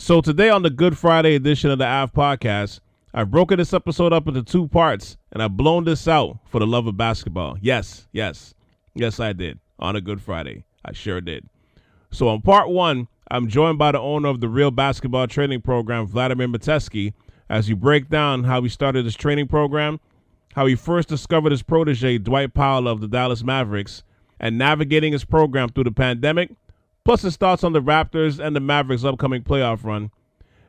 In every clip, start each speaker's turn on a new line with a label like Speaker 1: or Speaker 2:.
Speaker 1: So today on the Good Friday edition of the Ave Podcast, I've broken this episode up into two parts, and I've blown this out for the love of basketball. Yes, I did. On a Good Friday. I sure did. So on part one, I'm joined by the owner of the Real Basketball Training Program, Vladimir Matevski, as we break down how he started his training program, how he first discovered his protege, Dwight Powell of the Dallas Mavericks, and navigating his program through the pandemic, plus his thoughts on the Raptors and the Mavericks' upcoming playoff run.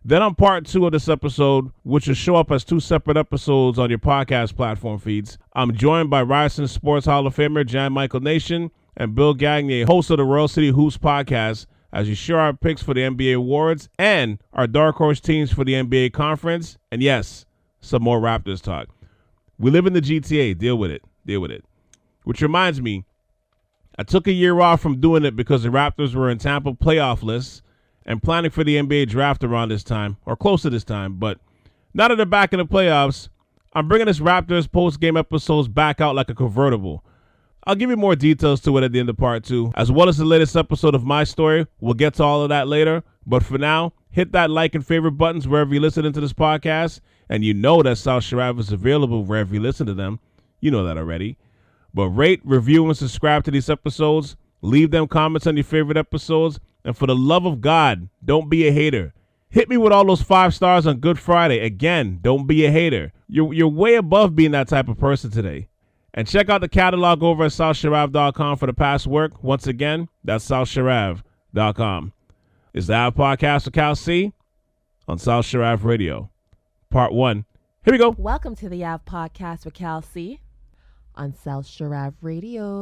Speaker 1: Then on part two of this episode, which will show up as two separate episodes on your podcast platform feeds, I'm joined by Ryerson Sports Hall of Famer Jan Michael Nation and Bill Gagnier, host of the Royal City Hoops podcast, as we share our picks for the NBA awards and our dark horse teams for the NBA conference. And yes, some more Raptors talk. We live in the GTA. Deal with it. Which reminds me, I took a year off from doing it because the Raptors were in Tampa playoff lists and planning for the NBA draft around this time, or close to this time. But now that they're back in the playoffs, I'm bringing this Raptors post-game episodes back out like a convertible. I'll give you more details to it at the end of part two, as well as the latest episode of my story. We'll get to all of that later. But for now, hit that like and favorite buttons wherever you listen to this podcast. And you know that South Sharav is available wherever you listen to them. You know that already. But rate, review, and subscribe to these episodes. Leave them comments on your favorite episodes. And for the love of God, don't be a hater. Hit me with all those 5 stars on Good Friday. Again, don't be a hater. You're way above being that type of person today. And check out the catalog over at southsharav.com for the past work. Once again, that's southsharav.com. It's the Ave Podcast with Cal C on South Sharav Radio. Part 1. Here we go.
Speaker 2: Welcome to the Ave Podcast with Cal C on South Sharav Radio.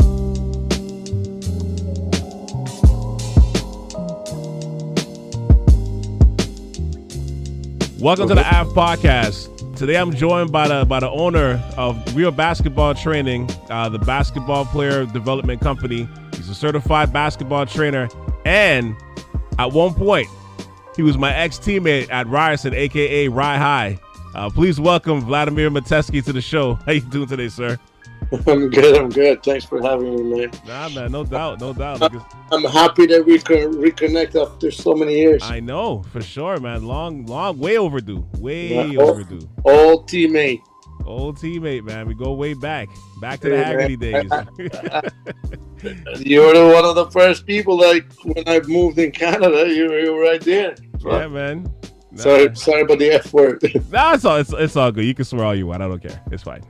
Speaker 1: Welcome to the Ave Podcast. Today I'm joined by the owner of Real Basketball Training, the basketball player development company. He's a certified basketball trainer, and at one point, he was my ex-teammate at Ryerson, a.k.a. Rye High. Please welcome Vladimir Matevski to the show. How you doing today, sir?
Speaker 3: I'm good. Thanks for having me, man.
Speaker 1: Nah, man, no doubt.
Speaker 3: I'm happy that we can reconnect after so many years.
Speaker 1: I know, for sure, man. Long, way overdue. Overdue.
Speaker 3: Old teammate,
Speaker 1: man. We go way back to the Haggerty days.
Speaker 3: You were one of the first people, like, when I moved in Canada, you were right there.
Speaker 1: Yeah, man.
Speaker 3: Sorry about the F word.
Speaker 1: Nah, it's all good. You can swear all you want. I don't care. It's fine.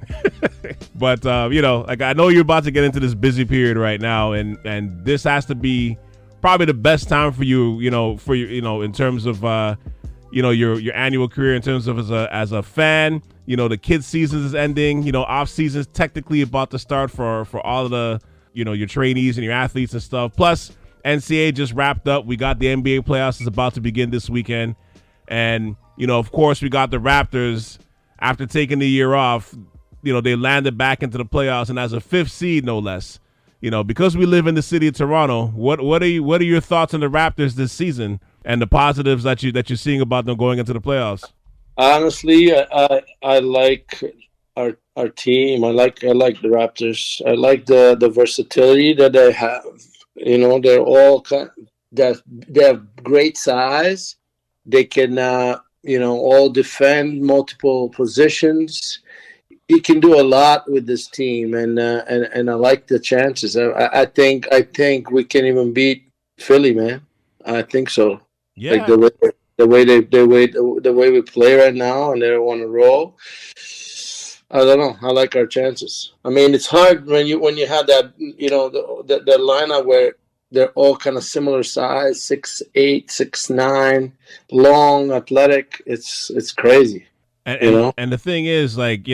Speaker 1: But like, I know you're about to get into this busy period right now, and this has to be probably the best time for you, in terms of your annual career, in terms of as a fan. The kids' season is ending. Off season's technically about to start for all of the your trainees and your athletes and stuff. Plus, NCAA just wrapped up. We got the NBA playoffs is about to begin this weekend. And, of course, we got the Raptors after taking the year off. They landed back into the playoffs, and as a 5th seed, no less. Because we live in the city of Toronto, what are your thoughts on the Raptors this season and the positives that you're seeing about them going into the playoffs?
Speaker 3: Honestly, I like our team. I like the Raptors. I like the versatility that they have. They're all they have great size. They can, all defend multiple positions. He can do a lot with this team, and I like the chances. I think we can even beat Philly, man. I think so.
Speaker 1: Yeah.
Speaker 3: Like the way we play right now, and they're on a roll. I don't know. I like our chances. I mean, it's hard when you have that, the lineup where they're all kind of similar size, 6'8", 6'9", long, athletic. It's crazy.
Speaker 1: And the thing is, like,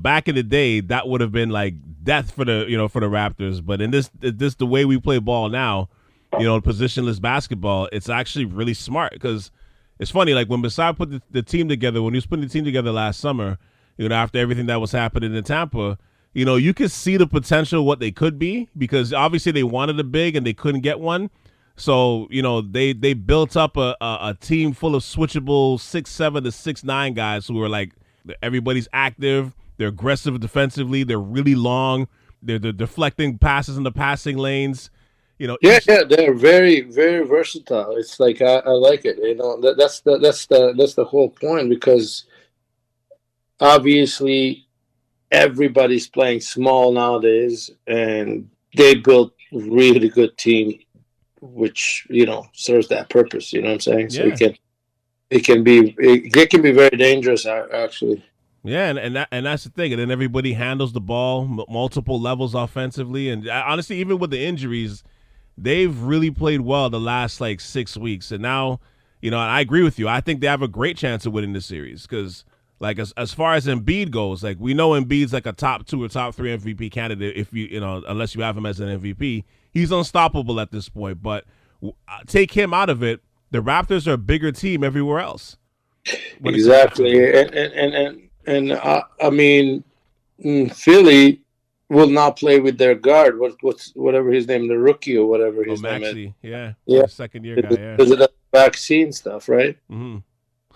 Speaker 1: back in the day, that would have been like death for the Raptors. But in this the way we play ball now, positionless basketball, it's actually really smart, because it's funny. Like, when Masai put the team together, when he was putting the team together last summer, after everything that was happening in Tampa, you could see the potential what they could be, because obviously they wanted a big and they couldn't get one. So, they built up a team full of switchable 6'7" to 6'9" guys who are like, everybody's active, they're aggressive defensively, they're really long, they're deflecting passes in the passing lanes.
Speaker 3: Yeah, they're very, very versatile. It's like I like it. That's the whole point, because obviously everybody's playing small nowadays, and they built a really good team, which serves that purpose. You know what I'm saying? So
Speaker 1: Yeah.
Speaker 3: it can be very dangerous actually.
Speaker 1: Yeah, and that's the thing. And then everybody handles the ball multiple levels offensively, and honestly, even with the injuries, they've really played well the last like 6 weeks. And now, and I agree with you. I think they have a great chance of winning the series because, like, as far as Embiid goes, like we know Embiid's like a top 2 or top 3 MVP candidate. If unless you have him as an MVP, he's unstoppable at this point. But take him out of it, the Raptors are a bigger team everywhere else.
Speaker 3: Exactly, and I mean, Philly will not play with their guard. Whatever his name, the rookie or whatever his name is.
Speaker 1: Yeah, second year guy. Yeah,
Speaker 3: because of the vaccine stuff, right?
Speaker 1: Mm-hmm.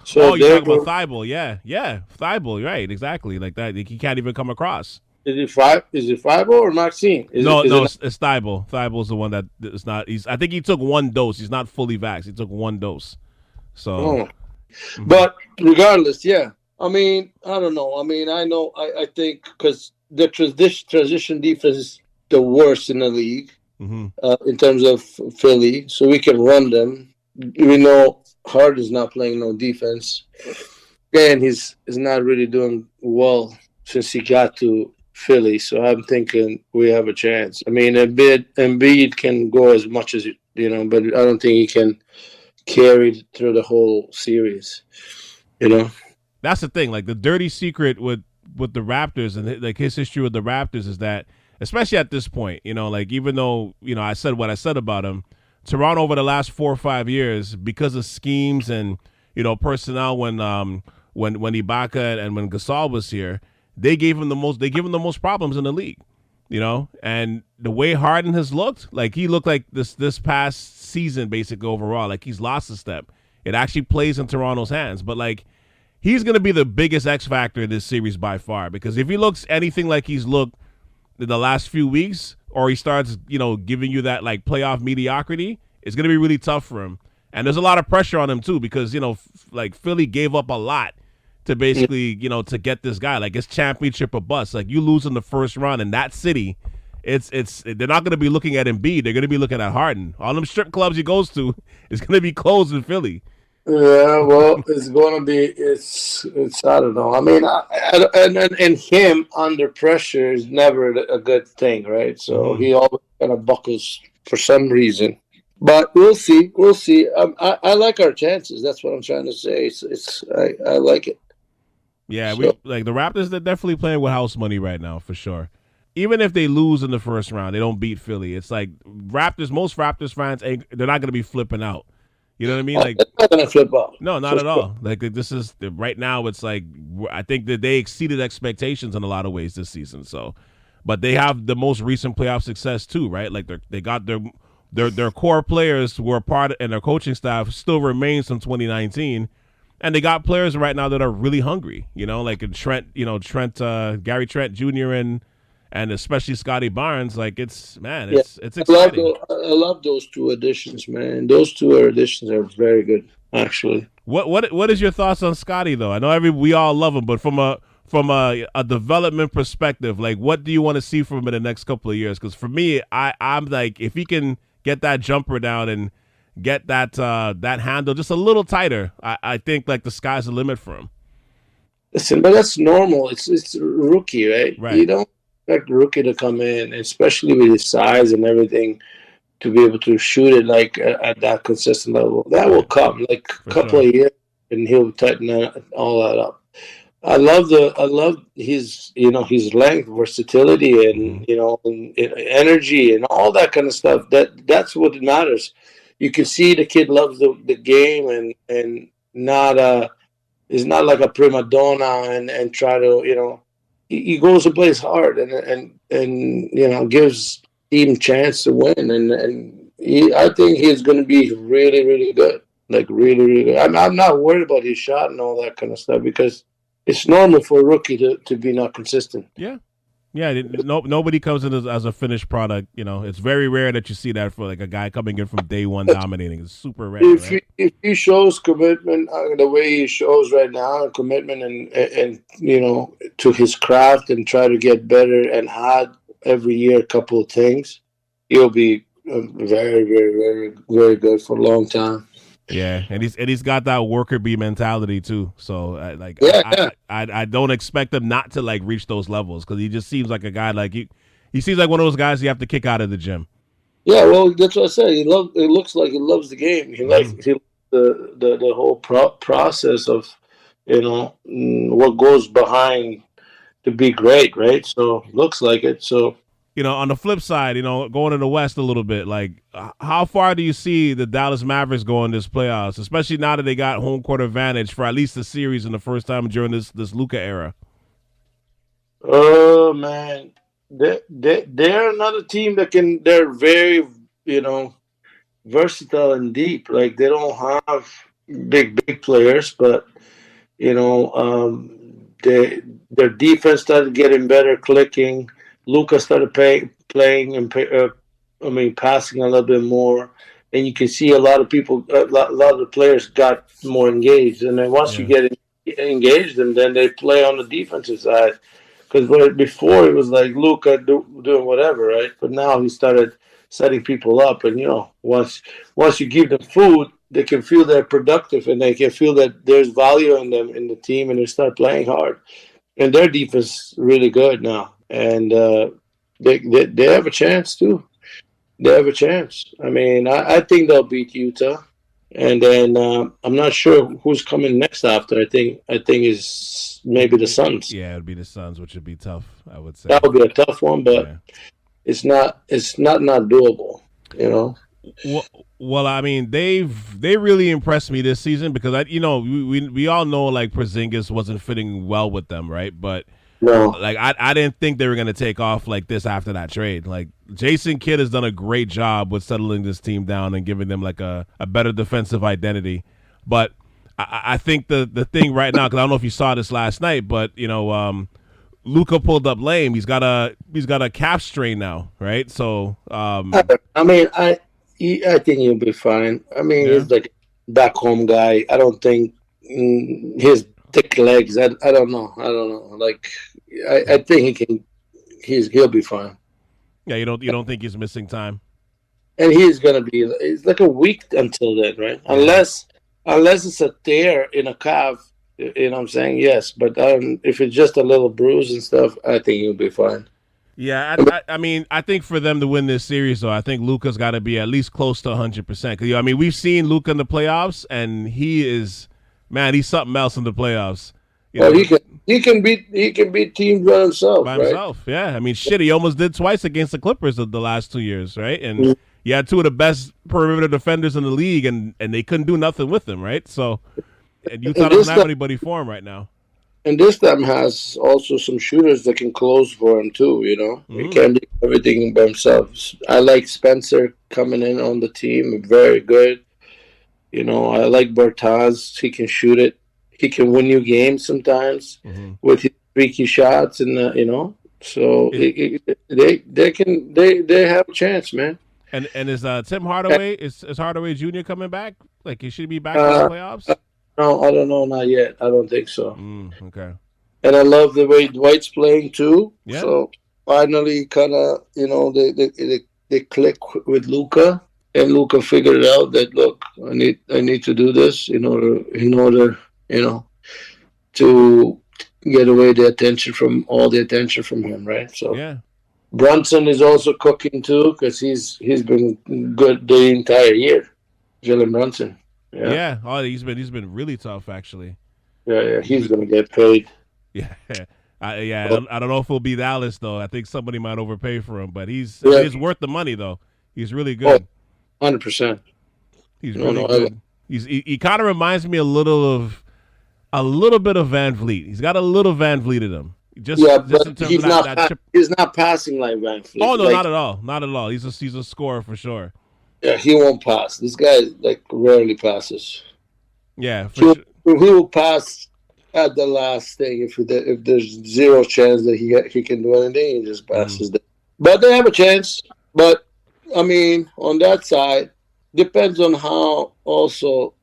Speaker 3: So
Speaker 1: you're talking about Thibault, yeah, Thibault, right? Exactly, like that. He can't even come across.
Speaker 3: Is it Thibault or Maxine?
Speaker 1: It's Thibault. Thibault's the one that is not. I think he took 1 dose. He's not fully vaxxed. He took 1 dose. So,
Speaker 3: But regardless, yeah. I mean, I don't know. I mean, I think because the transition defense is the worst in the league in terms of Philly, so we can run them. We know Harden's not playing no defense, and he's not really doing well since he got to Philly. So I'm thinking we have a chance. I mean, Embiid can go as much as but I don't think he can carry through the whole series.
Speaker 1: That's the thing. Like the dirty secret with the Raptors and like his history with the Raptors is that, especially at this point, like even though I said what I said about him, Toronto over the last 4 or 5 years, because of schemes and personnel when Ibaka and when Gasol was here, they gave him the most problems in the league. And the way Harden has looked, like he looked like this past season, basically overall, like he's lost a step. It actually plays in Toronto's hands, but like he's going to be the biggest X factor in this series by far, because if he looks anything like he's looked in the last few weeks, or he starts, giving you that like playoff mediocrity, it's going to be really tough for him. And there's a lot of pressure on him too, because, like Philly gave up a lot to basically, to get this guy. Like it's championship or bust. Like you lose in the first round in that city, they're not going to be looking at Embiid. They're going to be looking at Harden. All them strip clubs he goes to is going to be closed in Philly.
Speaker 3: Yeah, well, it's going to be. It's. I don't know. I mean, and him under pressure is never a good thing, right? So he always kind of buckles for some reason. But we'll see. We'll see. I like our chances. That's what I'm trying to say. I like it.
Speaker 1: Yeah, we like the Raptors. They're definitely playing with house money right now, for sure. Even if they lose in the first round, they don't beat Philly. It's like most Raptors fans, they're not going to be flipping out. You know what I mean? Like,
Speaker 3: it's not going to flip out.
Speaker 1: No, not at all. Like this is right now. It's like I think that they exceeded expectations in a lot of ways this season. So, but they have the most recent playoff success too, right? Like they got their core players who are part of, and their coaching staff still remains from 2019, and they got players right now that are really hungry. Like in Gary Trent Jr. and especially Scotty Barnes. Like it's exciting.
Speaker 3: I love those 2 additions, man. Those 2 additions are very good, actually.
Speaker 1: What is your thoughts on Scotty though? I know we all love him, but from a development perspective, like what do you want to see from him in the next couple of years? Because for me, I'm like, if he can get that jumper down and get that handle just a little tighter, I think like the sky's the limit for him.
Speaker 3: Listen, but that's normal. It's a rookie, right?
Speaker 1: Right.
Speaker 3: You don't expect rookie to come in, especially with his size and everything, to be able to shoot it like at that consistent level. That will come like a couple of years, and he'll tighten all that up. I love his his length, versatility, and and energy and all that kind of stuff. That's what matters. You can see the kid loves the game and not is not like a prima donna and try to he goes and plays hard and gives team chance to win and I think he's going to be really, really good, like really, really good. I'm not worried about his shot and all that kind of stuff because it's normal for a rookie to be not consistent.
Speaker 1: Yeah, Yeah, nobody comes in as a finished product. It's very rare that you see that for like a guy coming in from day one dominating. It's super rare. Right?
Speaker 3: If he shows commitment the way he shows right now, commitment and to his craft and try to get better and add every year a couple of things, he'll be very, very, very, very good for a long time.
Speaker 1: Yeah, and he's got that worker bee mentality too. So I don't expect him not to like reach those levels because he just seems like a guy like he seems like one of those guys you have to kick out of the gym.
Speaker 3: Yeah, well, that's what I said. It looks like he loves the game. He likes the whole process of what goes behind to be great, right? So looks like it. So.
Speaker 1: On the flip side, going in the West a little bit, like how far do you see the Dallas Mavericks going this playoffs, especially now that they got home court advantage for at least the series in the first time during this Luka era?
Speaker 3: Oh man, they're another team they're very versatile and deep. Like they don't have big players, but their defense started getting better, clicking. Luka started playing and passing a little bit more, and you can see a lot of people, a lot of the players got more engaged. And then once you get engaged, and then they play on the defensive side. Because before it was like Luka doing whatever, right? But now he started setting people up, and once you give them food, they can feel they're productive, and they can feel that there's value in them in the team, and they start playing hard. And their defense is really good now. And they have a chance too. They have a chance. I mean, I think they'll beat Utah, and then I'm not sure who's coming next after. I think is maybe the Suns.
Speaker 1: Yeah, it'd be the Suns, which would be tough. I would say
Speaker 3: that would be a tough one, but it's not doable.
Speaker 1: Well, I mean, they really impressed me this season because we all know like Porzingis wasn't fitting well with them, right? But.
Speaker 3: No.
Speaker 1: Like I didn't think they were going to take off like this after that trade. Like Jason Kidd has done a great job with settling this team down and giving them like a better defensive identity. But I think the thing right now, because I don't know if you saw this last night, but Luka pulled up lame. He's got a calf strain now, right? So
Speaker 3: I mean, I think he'll be fine. I mean, he's like a back home guy. I don't think his thick legs. I don't know. Like I think he'll be fine.
Speaker 1: Yeah, you don't think he's missing time?
Speaker 3: And he's gonna be. It's like a week until then, right? Unless it's a tear in a calf. You know what I'm saying? Yes, but if it's just a little bruise and stuff, I think he'll be fine.
Speaker 1: Yeah, I mean, I think for them to win this series, though, I think Luka's got to be at least close to 100%. Because I mean, we've seen Luka in the playoffs, and he's something else in the playoffs.
Speaker 3: He can beat teams by himself.
Speaker 1: By
Speaker 3: right?
Speaker 1: himself, yeah. I mean, shit, he almost did twice against the Clippers of the last 2 years, right? And you had two of the best perimeter defenders in the league, and they couldn't do nothing with him, right? So, and Utah doesn't have anybody for him right now.
Speaker 3: And this time has also some shooters that can close for him too. He can't do everything by himself. I like Spencer coming in on the team, very good. I like Bertans. He can shoot it. He can win you games sometimes with his freaky shots, and so they have a chance, man.
Speaker 1: And is Tim Hardaway is Hardaway Jr. coming back? Like he should be back in the playoffs?
Speaker 3: No, I don't know, not yet. I don't think so.
Speaker 1: Okay.
Speaker 3: And I love the way Dwight's playing too.
Speaker 1: Yeah.
Speaker 3: So finally, kind of, they click with Luka. And Luka figured out that look, I need to do this in order, to get away all the attention from him, right? So
Speaker 1: yeah,
Speaker 3: Brunson is also cooking too because he's been good the entire year. Jalen Brunson,
Speaker 1: yeah. Oh, he's been really tough actually.
Speaker 3: Yeah, he's gonna get paid.
Speaker 1: Yeah, I don't know if it'll be Dallas though. I think somebody might overpay for him, but he's worth the money though. He's really good.
Speaker 3: 100%.
Speaker 1: He's really good. He kind of reminds me a little bit of Van Vliet. He's got a little Van Vliet in him.
Speaker 3: But he's not passing like Van Vliet.
Speaker 1: Oh no, not at all. He's a scorer for sure.
Speaker 3: Yeah, he won't pass. This guy rarely passes.
Speaker 1: Yeah,
Speaker 3: he will pass at the last thing. If there's zero chance that he can do anything, he just passes them. But they have a chance. But I mean, on that side, depends on how also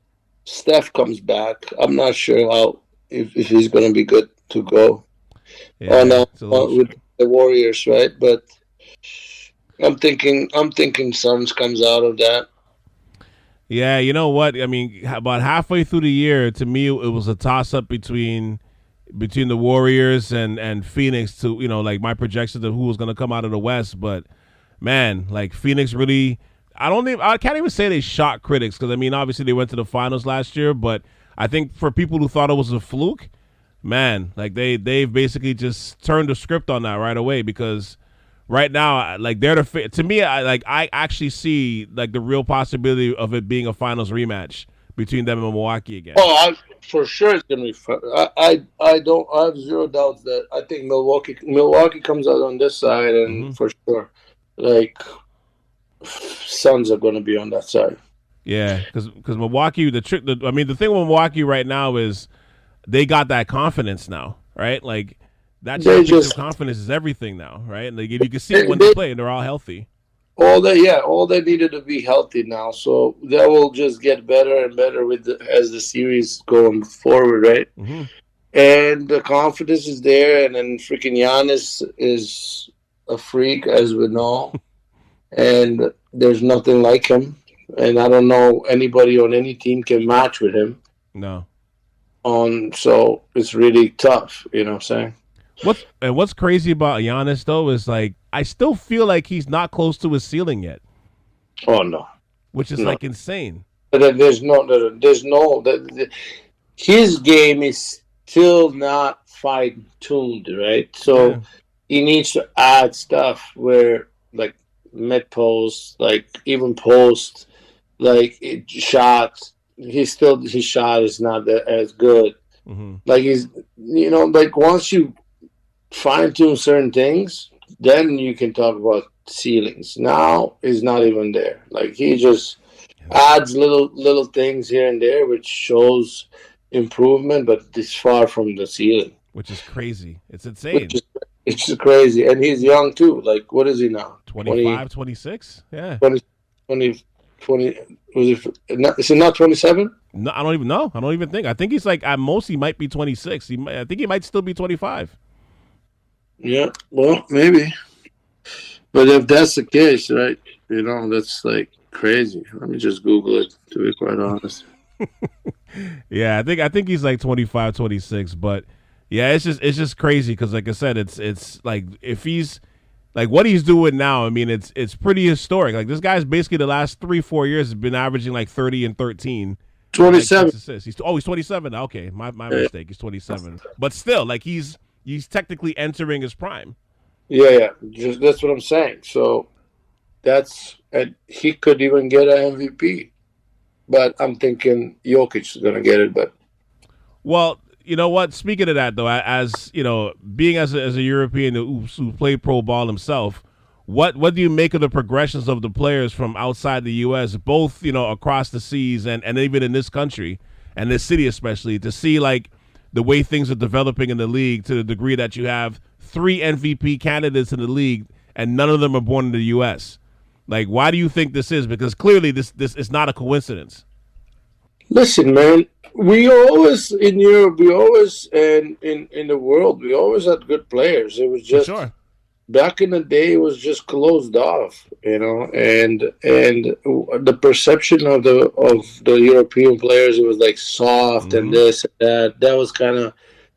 Speaker 3: Steph comes back. I'm not sure how if he's going to be good to go on with the Warriors, right? But I'm thinking Suns comes out of that.
Speaker 1: Yeah, you know what? I mean, about halfway through the year, to me, it was a toss-up between the Warriors and Phoenix to, like my projections of who was going to come out of the West. But, man, like Phoenix really – I can't even say they shocked critics because, I mean, obviously they went to the finals last year. But I think for people who thought it was a fluke, man, like they've basically just turned the script on that right away because – right now, like to me, I actually see like the real possibility of it being a finals rematch between them and Milwaukee again.
Speaker 3: Oh, for sure it's gonna be fun. I have zero doubts that I think Milwaukee comes out on this side, and for sure, like Suns are gonna be on that side.
Speaker 1: Yeah, because Milwaukee, the thing with Milwaukee right now is they got that confidence now, right? Like. That championship confidence is everything now, right? And you can see it when they play, and they're all healthy.
Speaker 3: All they needed to be healthy now, so that will just get better and better as the series going forward, right? Mm-hmm. And the confidence is there, and then freaking Giannis is a freak, as we know, and there's nothing like him, and I don't know anybody on any team can match with him.
Speaker 1: No.
Speaker 3: So it's really tough, you know what I'm saying?
Speaker 1: What's crazy about Giannis though is like I still feel like he's not close to his ceiling yet.
Speaker 3: Oh no,
Speaker 1: which is like insane.
Speaker 3: There's no. His game is still not fine tuned, right? So he needs to add stuff where like mid post, like even post, like shots. His shot is not as good. Mm-hmm. Like he's like once you fine-tune certain things, then you can talk about ceilings. Now he's not even there. Like he just adds little things here and there, which shows improvement, but it's far from the ceiling.
Speaker 1: Which is crazy. It's insane.
Speaker 3: It's just crazy. And he's young too. Like what is he now?
Speaker 1: 25, 26? Yeah.
Speaker 3: 20 is it not 27?
Speaker 1: No, I don't even know. I don't even think. I think he's like at most he might be 26. I think he might still be 25.
Speaker 3: Yeah, well, maybe. But if that's the case, right, that's like crazy. Let me just Google it, to be quite honest.
Speaker 1: Yeah, I think he's like 25, 26. But, yeah, it's just crazy because, like I said, it's like if he's – like what he's doing now, I mean, it's pretty historic. Like this guy's basically the last 3-4 years has been averaging like 30 and 13.
Speaker 3: 27.
Speaker 1: He's 27. Okay, my mistake. He's 27. But still, like he's technically entering his prime.
Speaker 3: Yeah. That's what I'm saying. So and he could even get an MVP. But I'm thinking Jokic is going to get it. But
Speaker 1: well, you know what? Speaking of that, though, as being as a European who played pro ball himself, what do you make of the progressions of the players from outside the U.S., both across the seas and even in this country and this city especially, to see like the way things are developing in the league to the degree that you have 3 MVP candidates in the league and none of them are born in the U.S. Like, why do you think this is? Because clearly this is not a coincidence.
Speaker 3: Listen, man, we always in Europe, and in the world, we always had good players. It was just back in the day, it was just closed off, and the perception of the European players, it was like soft and this and that. That was kind of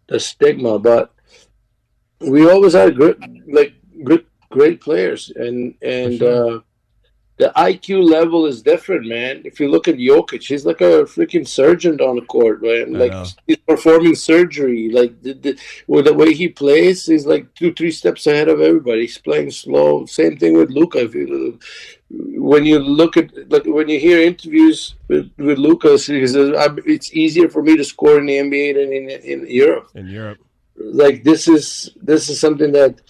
Speaker 3: the stigma, but we always had great players, and the IQ level is different, man. If you look at Jokic, he's like a freaking surgeon on the court, man. Like he's performing surgery. Like with the way he plays, he's like 2-3 steps ahead of everybody. He's playing slow. Same thing with Luka. When you look at when you hear interviews with Luka, he says it's easier for me to score in the NBA than in Europe.
Speaker 1: In Europe,
Speaker 3: like this is something that.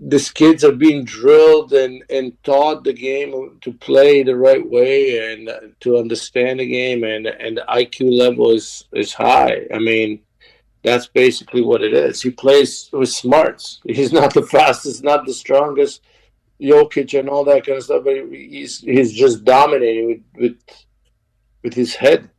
Speaker 3: These kids are being drilled and taught the game to play the right way and to understand the game, and the IQ level is high. I mean, That's basically what it is. He plays with smarts. He's not the fastest, not the strongest, Jokic and all that kind of stuff, but he's just dominating with his head,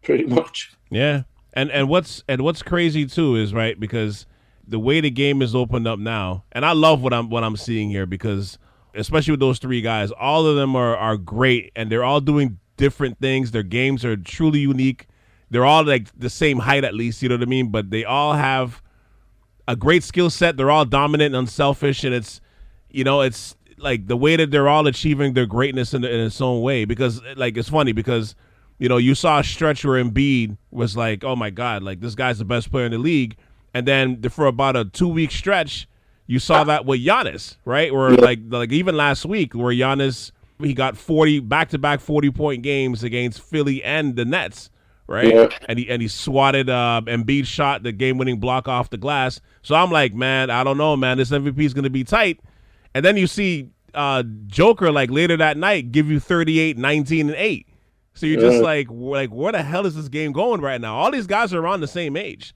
Speaker 3: pretty much.
Speaker 1: Yeah. And what's crazy too is, right, because the way the game is opened up now, and I love what I'm seeing here, because especially with those three guys, all of them are great, and they're all doing different things. Their games are truly unique. They're all like the same height, at least, you know what I mean? But they all have a great skill set. They're all dominant and unselfish, and it's like the way that they're all achieving their greatness in its own way. Because like, it's funny because, you saw a stretch where Embiid was like, oh my God, like this guy's the best player in the league. And then for about a 2-week stretch, you saw that with Giannis, right? Or like even last week where Giannis, he got 40 back-to-back 40-point games against Philly and the Nets. Right,
Speaker 3: Yeah.
Speaker 1: and he swatted Embiid shot the game-winning block off the glass. So I'm like, man, I don't know, man. This MVP is going to be tight. And then you see Joker like later that night give you 38, 19, and 8. So you're just like, where the hell is this game going right now? All these guys are around the same age.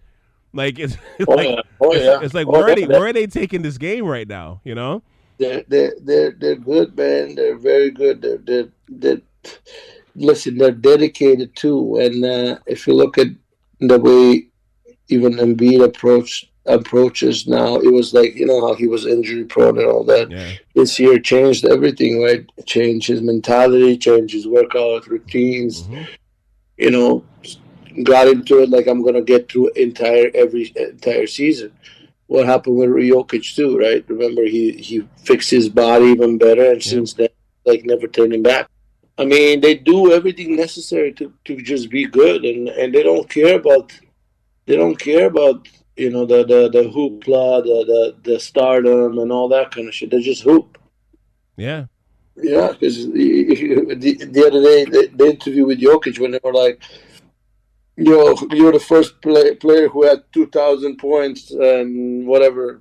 Speaker 1: Like it's it's like where are they taking this game right now?
Speaker 3: They're good, man. They're very good. They're listen, they're dedicated too. And if you look at the way even Embiid approaches now, it was like, how he was injury prone and all that.
Speaker 1: Yeah.
Speaker 3: This year changed everything, right? Changed his mentality, changed his workout routines. Got into it like, I'm gonna get through entire season. What happened with Jokic too, right? Remember, he fixed his body even better, and since then, like, never turning back. I mean, they do everything necessary to just be good, and they don't care about the hoopla, the stardom, and all that kind of shit. They just hoop.
Speaker 1: Yeah.
Speaker 3: Yeah, because the other day the interview with Jokic, when they were like, you're the first player who had 2,000 points and whatever.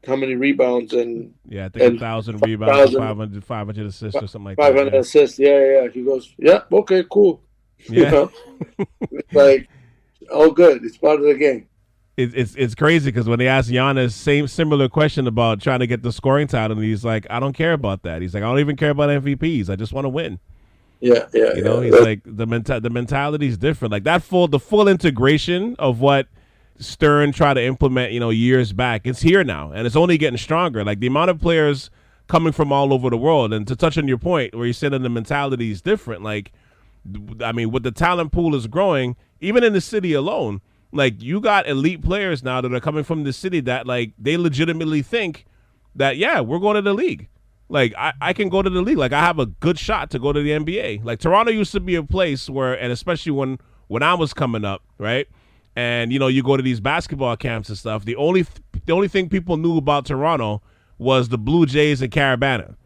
Speaker 3: How many rebounds and
Speaker 1: I think 1,000 rebounds, 500 assists or something like
Speaker 3: 500
Speaker 1: that.
Speaker 3: assists. Yeah. He goes, yeah, okay, cool.
Speaker 1: Yeah.
Speaker 3: It's like, oh, good. It's part of the game.
Speaker 1: It's crazy because when they asked Giannis similar question about trying to get the scoring title, and he's like, I don't care about that. He's like, I don't even care about MVPs. I just want to win.
Speaker 3: Yeah.
Speaker 1: He's like, the mentality is different. Like the full integration of what Stern tried to implement, years back. It's here now, and it's only getting stronger. Like the amount of players coming from all over the world. And to touch on your point where you said that the mentality is different, like, I mean, with the talent pool is growing, even in the city alone, like you got elite players now that are coming from the city that like they legitimately think that, yeah, we're going to the league. Like I can go to the league. Like I have a good shot to go to the NBA. Like Toronto used to be a place where, and especially when I was coming up, right? And, you go to these basketball camps and stuff. The only thing people knew about Toronto was the Blue Jays and Carabana,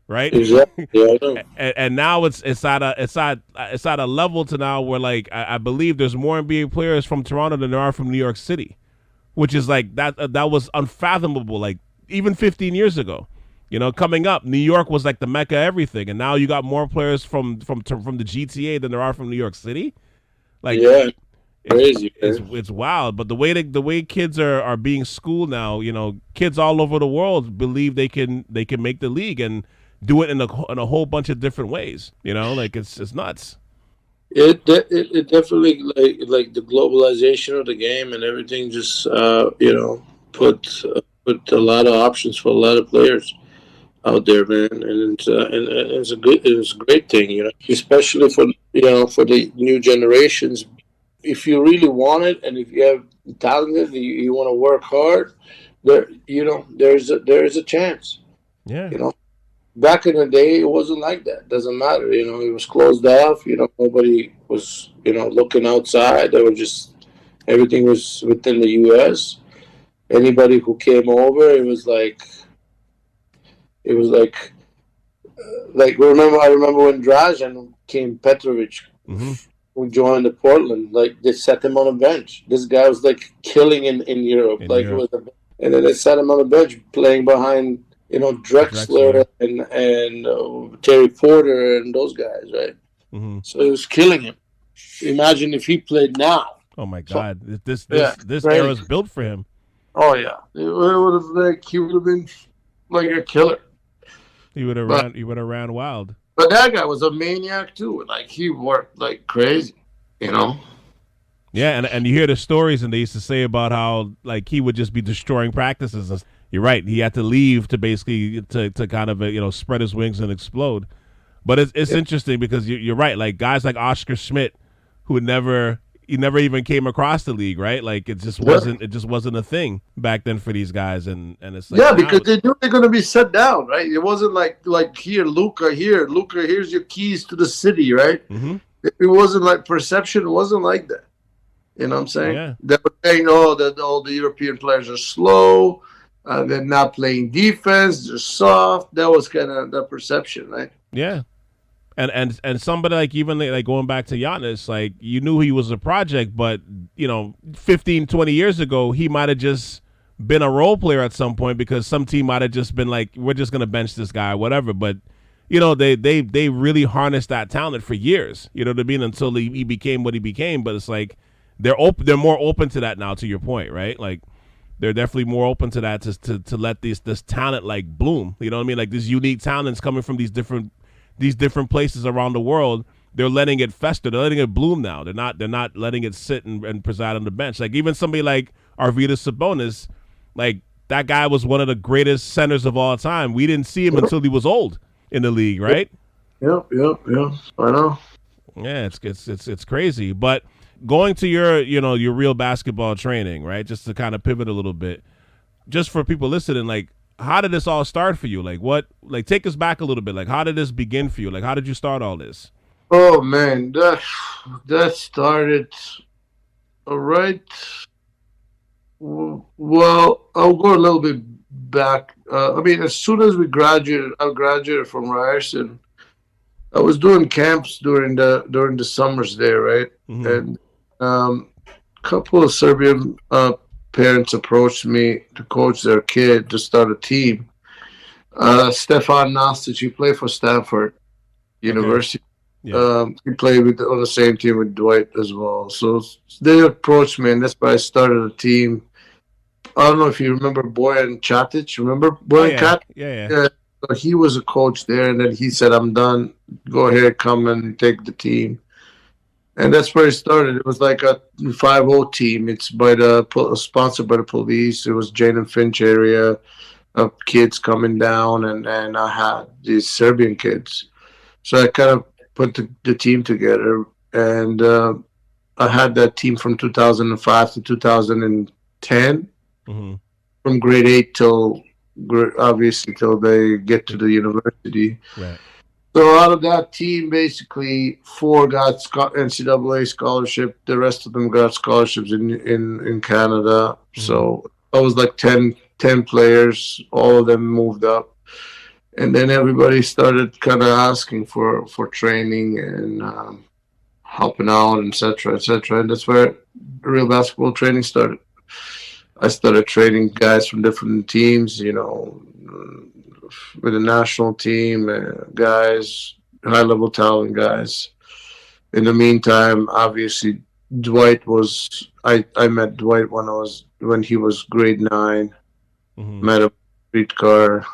Speaker 1: right?
Speaker 3: Exactly. Yeah,
Speaker 1: and now it's at a level to now where like I believe there's more NBA players from Toronto than there are from New York City, which is like that was unfathomable. Like even 15 years ago, coming up, New York was like the mecca of everything, and now you got more players from the GTA than there are from New York City. Like
Speaker 3: yeah. Crazy.
Speaker 1: It's wild, but the way kids are being schooled now, kids all over the world believe they can make the league and do it in a whole bunch of different ways. Like it's nuts.
Speaker 3: It definitely like the globalization of the game and everything just put a lot of options for a lot of players out there, man, and it's a great thing, especially for the new generations. If you really want it, and if you have talent, and you want to work hard, there's a chance.
Speaker 1: Yeah.
Speaker 3: Back in the day, it wasn't like that. Doesn't matter. It was closed off. Nobody was looking outside. There was just everything was within the U.S. Anybody who came over, it was like I remember when Dražan came, Petrovic.
Speaker 1: Mm-hmm.
Speaker 3: Who joined the Portland, like they set him on a bench. This guy was like killing in Europe. It was and then they set him on a bench playing behind, Drexler and Terry Porter and those guys, right?
Speaker 1: Mm-hmm.
Speaker 3: So it was killing him. Imagine if he played now.
Speaker 1: Oh my
Speaker 3: So,
Speaker 1: God, this
Speaker 3: yeah,
Speaker 1: era
Speaker 3: right.
Speaker 1: is built for him.
Speaker 3: Oh yeah, it would have he would have been like a killer. But
Speaker 1: He would have ran wild.
Speaker 3: that guy was a maniac too. Like he worked like crazy, you know.
Speaker 1: Yeah, and you hear the stories, and they used to say about how like he would just be destroying practices. You're right. He had to leave to basically to kind of spread his wings and explode. But it's interesting because you're right. Like guys like Oscar Schmidt, who never even came across the league, right? Like it just wasn't a thing back then for these guys, and it's like
Speaker 3: Yeah, because they knew they're gonna be set down, right? It wasn't like Luca, here's your keys to the city, right?
Speaker 1: Mm-hmm.
Speaker 3: It wasn't like perception. It wasn't like that. You know what I'm saying?
Speaker 1: Yeah.
Speaker 3: They were saying, oh, that all the European players are slow, they're not playing defense, they're soft. That was kind of the perception, right?
Speaker 1: Yeah. And somebody like even like going back to Giannis, like you knew he was a project, but 15, 20 years ago, he might have just been a role player at some point because some team might have just been like, we're just gonna bench this guy, whatever. But they really harnessed that talent for years. You know what I mean? Until he became what he became. But it's like they're more open to that now. To your point, right? Like they're definitely more open to that to let this talent like bloom. You know what I mean? Like these unique talents coming from these different places around the world. They're letting it fester. They're letting it bloom now. They're not letting it sit and preside on the bench. Like even somebody like Arvydas Sabonis, like that guy was one of the greatest centers of all time. We didn't see him until he was old in the league, right?
Speaker 3: Yeah. I know.
Speaker 1: Yeah, it's crazy. But going to your real basketball training, right? Just to kind of pivot a little bit, just for people listening, like how did this all start for you? Like take us back a little bit. Like how did this begin for you? Like how did you start all this?
Speaker 3: Oh man, that started right. Well, I'll go a little bit back. I mean, as soon as I graduated from Ryerson. I was doing camps during the summers there, right?
Speaker 1: Mm-hmm.
Speaker 3: And a couple of Serbian parents approached me to coach their kid to start a team. Stefan Nastic, he played for Stanford University.
Speaker 1: Okay. Yeah.
Speaker 3: He played on the same team with Dwight as well. So they approached me, and that's why I started a team. I don't know if you remember Boyan Chatic. Remember Boyan Chatic?
Speaker 1: Yeah.
Speaker 3: So he was a coach there, and then he said, "I'm done. Go ahead, come and take the team." And that's where it started. It was like a 5-0 team. It's sponsored by the police. It was Jane and Finch area of kids coming down, and I had these Serbian kids. So I kind of put the team together, and I had that team from 2005 to 2010, from grade 8 till they get to the university.
Speaker 1: Right.
Speaker 3: So out of that team, basically 4 got NCAA scholarship. The rest of them got scholarships in Canada. So I was like 10 players. All of them moved up. And then everybody started kind of asking for training and helping out, et cetera, et cetera. And that's where real basketball training started. I started training guys from different teams, with the national team, guys, high-level talent guys. In the meantime, obviously, Dwight was. I met Dwight when he was grade 9. Met him streetcar,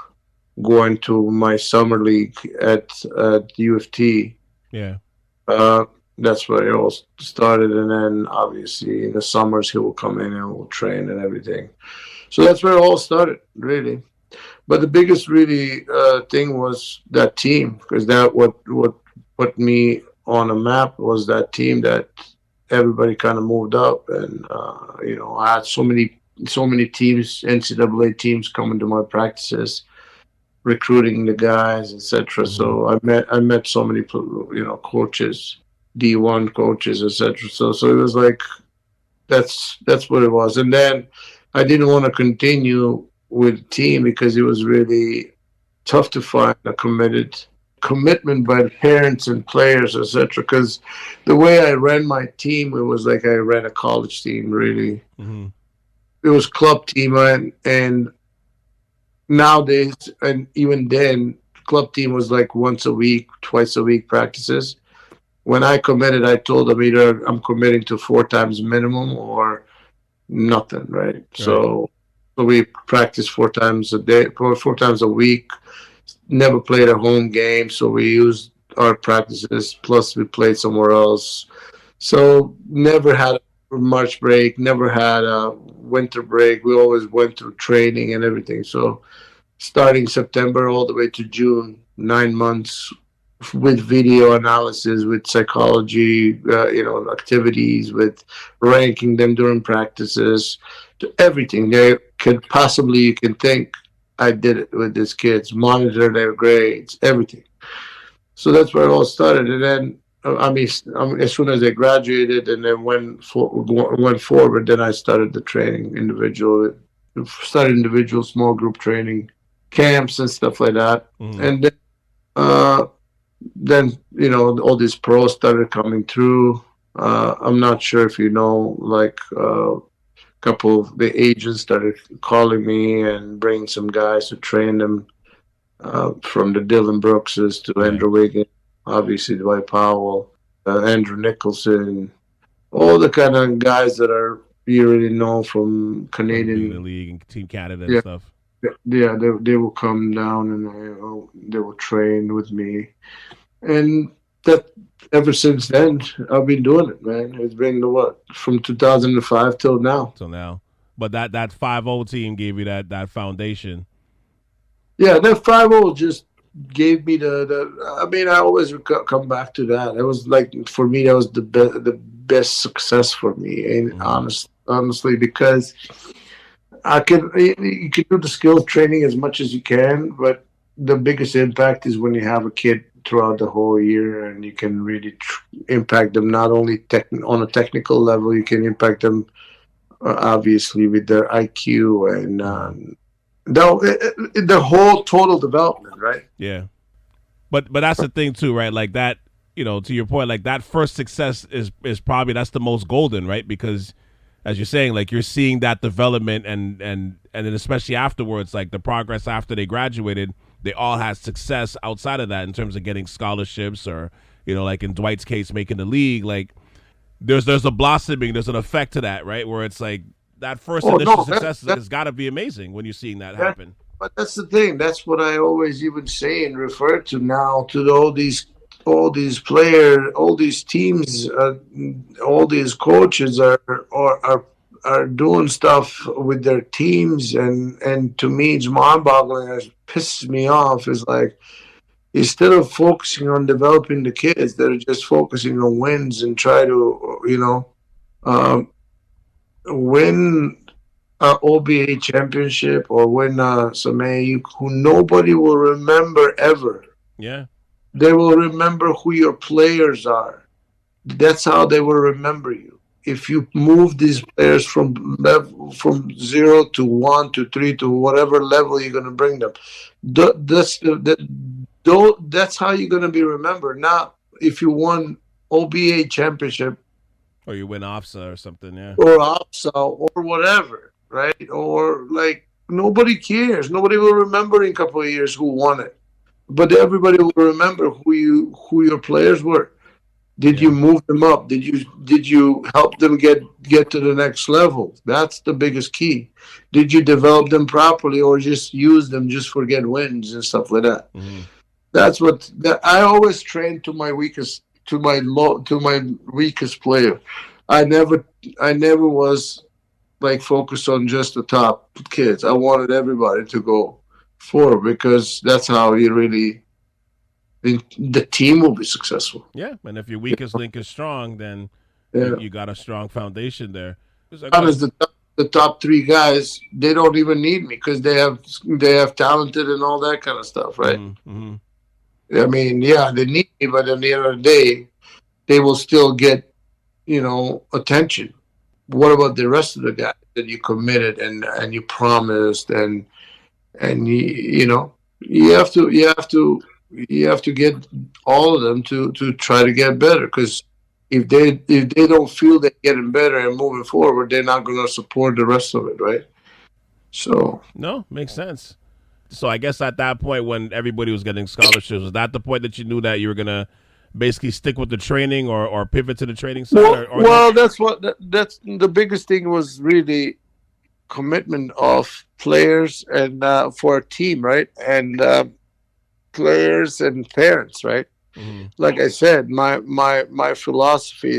Speaker 3: going to my summer league at U of T.
Speaker 1: Yeah.
Speaker 3: That's where it all started, and then obviously in the summers he will come in and we'll train and everything. So that's where it all started, really. But the biggest really thing was that team, because that what put me on a map was that team that everybody kind of moved up, and I had so many teams, NCAA teams, coming to my practices, recruiting the guys, etc. So I met so many coaches, D1 coaches, etc. So it was like that's what it was. And then I didn't want to continue with the team because it was really tough to find a commitment by the parents and players, etc. Because the way I ran my team, it was like I ran a college team, really. It was club team, and nowadays, and even then, club team was like once a week, twice a week practices. when I committed, I told them either I'm committing to 4 times minimum or nothing, right? So we practice 4 times a day, 4 times a week. Never played a home game, so we used our practices. Plus, we played somewhere else. So never had a March break, never had a winter break. We always went through training and everything. So starting September all the way to June, 9 months with video analysis, with psychology, activities, with ranking them during practices, to everything they could possibly you can think. I did it with these kids, monitor their grades, everything. So that's where it all started. And then, as soon as they graduated and then went forward, then I started the training, individual small group training, camps and stuff like that. And then all these pros started coming through. I'm not sure if you know, like a couple of the agents started calling me and bringing some guys to train them, from the Dylan Brookses to Andrew Wiggins, obviously Dwight Powell, Andrew Nicholson, all the kind of guys that you really know from Canadian
Speaker 1: the league and Team Canada and stuff.
Speaker 3: Yeah, they will come down and they will train with me, and that ever since then I've been doing it, man. It's been from 2005 till now.
Speaker 1: But that 5-0 team gave you that foundation.
Speaker 3: Yeah, that 5-0 just gave me I always come back to that. It was like, for me, that was the best success for me, and honestly, because you can do the skills training as much as you can, but the biggest impact is when you have a kid throughout the whole year, and you can really impact them not only on a technical level, you can impact them obviously with their IQ and the whole total development, right?
Speaker 1: Yeah, but that's the thing too, right? Like that, to your point, like that first success is probably that's the most golden, right? Because as you're saying, like you're seeing that development and then especially afterwards, like the progress after they graduated, they all had success outside of that in terms of getting scholarships or, like in Dwight's case, making the league. Like there's a blossoming, there's an effect to that, right? Where it's like that first initial success has got to be amazing when you're seeing that happen.
Speaker 3: But that's the thing. That's what I always even say and refer to now to all these players, all these teams, all these coaches are doing stuff with their teams, and to me it's mind-boggling. It pisses me off. Is like, instead of focusing on developing the kids, they're just focusing on wins and try to win an OBA championship or win some AU, who nobody will remember ever.
Speaker 1: Yeah.
Speaker 3: They will remember who your players are. That's how they will remember you. If you move these players from 0 to 1 to 3 to whatever level you're going to bring them, that's how you're going to be remembered. Not if you won OBA championship,
Speaker 1: or you win OFSA or something, yeah,
Speaker 3: or OFSA or whatever, right? Or like, nobody cares. Nobody will remember in a couple of years who won it. But everybody will remember who your players were. Did you move them up? Did you help them get to the next level? That's the biggest key. Did you develop them properly, or just use them just for get wins and stuff like that? That's what I always train to my weakest player. I never was like focused on just the top kids. I wanted everybody to go forward, because that's how the team will be successful.
Speaker 1: Yeah, and if your weakest link is strong, then you got a strong foundation there.
Speaker 3: The top 3 guys, they don't even need me because they have talented and all that kind of stuff, right?
Speaker 1: Mm-hmm.
Speaker 3: I mean, yeah, they need me, but at the end of the day, they will still get, attention. What about the rest of the guys that you committed and you promised and you have to get all of them to try to get better, because if they don't feel they're getting better and moving forward, they're not going to support the rest of it, right? So
Speaker 1: no, makes sense. So I guess at that point when everybody was getting scholarships, was that the point that you knew that you were gonna basically stick with the training or pivot to the training side?
Speaker 3: That's the biggest thing was really commitment of players and for a team, right? And players and parents, right?
Speaker 1: Mm-hmm.
Speaker 3: Like I said, my philosophy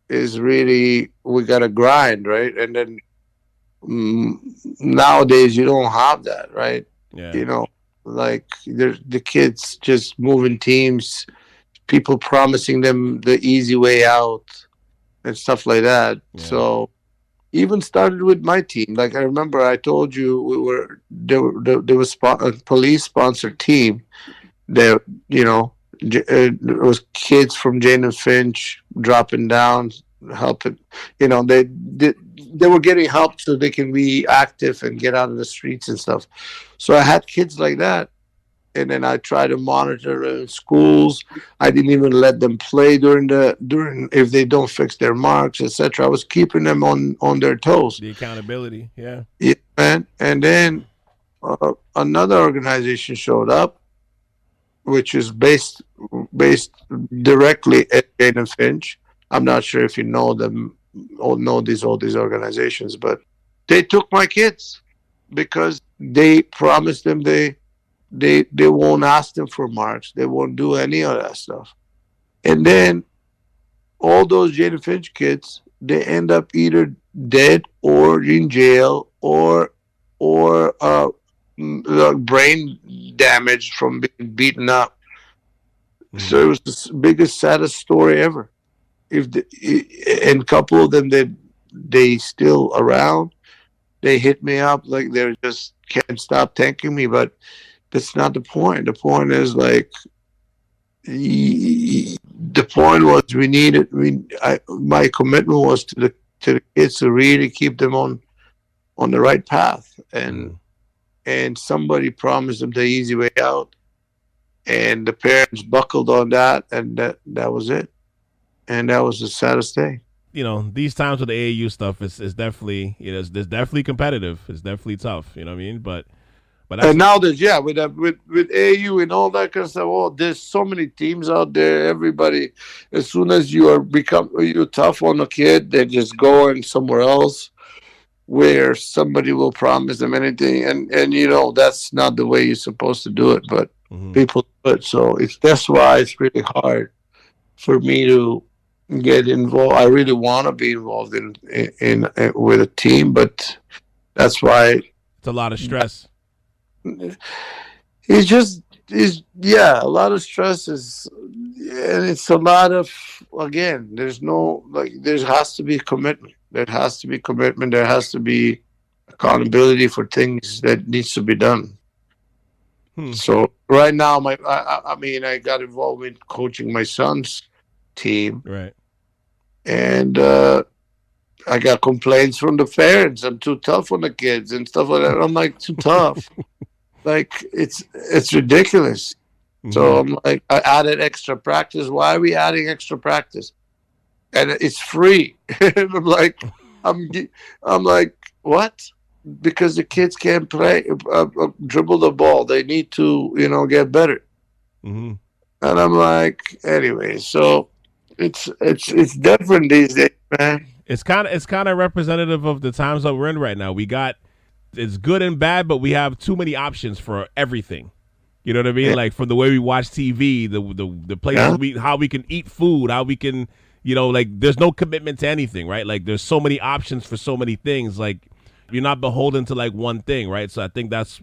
Speaker 3: is really we gotta grind, right? And then nowadays you don't have that, right?
Speaker 1: Yeah.
Speaker 3: You know, like the kids just moving teams, people promising them the easy way out and stuff like that.
Speaker 1: Yeah.
Speaker 3: So even started with my team. Like I remember I told you there was a police sponsored team. There, you know, it was kids from Jane and Finch dropping down, helping. You know, they were getting help so they can be active and get out of the streets and stuff. So I had kids like that, and then I tried to monitor in schools. I didn't even let them play during if they don't fix their marks, etc. I was keeping them on their toes.
Speaker 1: The accountability, yeah.
Speaker 3: Yeah, man. And then another organization showed up, which is based directly at Jane and Finch. I'm not sure if you know them or know all these organizations, but they took my kids because they promised them they won't ask them for marks. They won't do any of that stuff. And then all those Jane and Finch kids, they end up either dead or in jail or brain damage from being beaten up. Mm-hmm. So it was the biggest, saddest story ever. And a couple of them, they still around. They hit me up like they just can't stop thanking me, but that's not the point. The point is like the point was we needed. My commitment was to the kids to really keep them on the right path, and somebody promised them the easy way out, and the parents buckled on that, and that was it, and that was the saddest day.
Speaker 1: You know, these times with the AAU stuff is definitely, you know, it's definitely competitive. It's definitely tough. You know what I mean? But
Speaker 3: and now there's with AAU and all that kind of stuff. Oh, there's so many teams out there. Everybody, as soon as you're tough on a kid, they're just going somewhere else where somebody will promise them anything, and you know that's not the way you're supposed to do it. But people do it, so that's why it's really hard for me to get involved. I really want to be involved in with a team, but that's why
Speaker 1: it's a lot of stress.
Speaker 3: It's just a lot of stress and it's a lot of, again, there has to be commitment. There has to be commitment. There has to be accountability for things that needs to be done. So right now, I got involved in coaching my son's team,
Speaker 1: right? And
Speaker 3: I got complaints from the parents. I'm too tough on the kids and stuff like that. I'm like, too tough. Like it's ridiculous. Mm-hmm. So I'm like, I added extra practice. Why are we adding extra practice? And it's free. And I'm like, what? Because the kids can't play, dribble the ball. They need to, get better. Mm-hmm. And I'm like, anyway. So it's different these days, man.
Speaker 1: It's kind of representative of the times that we're in right now. It's good and bad, but we have too many options for everything. You know what I mean? Yeah. Like from the way we watch TV, the places how we can eat food, how we can, there's no commitment to anything, right? Like there's so many options for so many things. Like you're not beholden to like one thing, right? So I think that's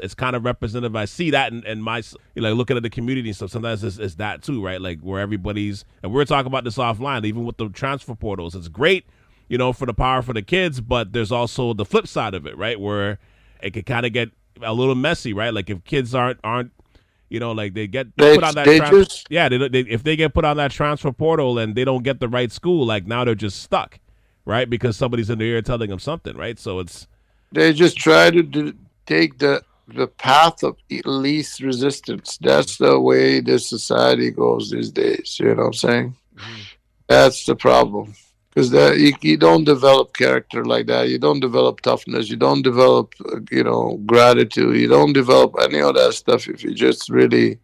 Speaker 1: it's kind of representative. I see that in my, looking at the community and stuff. Sometimes it's that too, right? Like where everybody's, and we're talking about this offline, even with the transfer portals. It's great, for the power for the kids, but there's also the flip side of it, right? Where it could kind of get a little messy, right? Like if kids aren't like they get put on that if they get put on that transfer portal and they don't get the right school, like now they're just stuck, right? Because somebody's in their ear telling them something, right? So
Speaker 3: they just try to take the path of least resistance. That's the way this society goes these days. You know what I'm saying? Mm-hmm. That's the problem. Because you don't develop character like that. You don't develop toughness. You don't develop, gratitude. You don't develop any of that stuff if you just really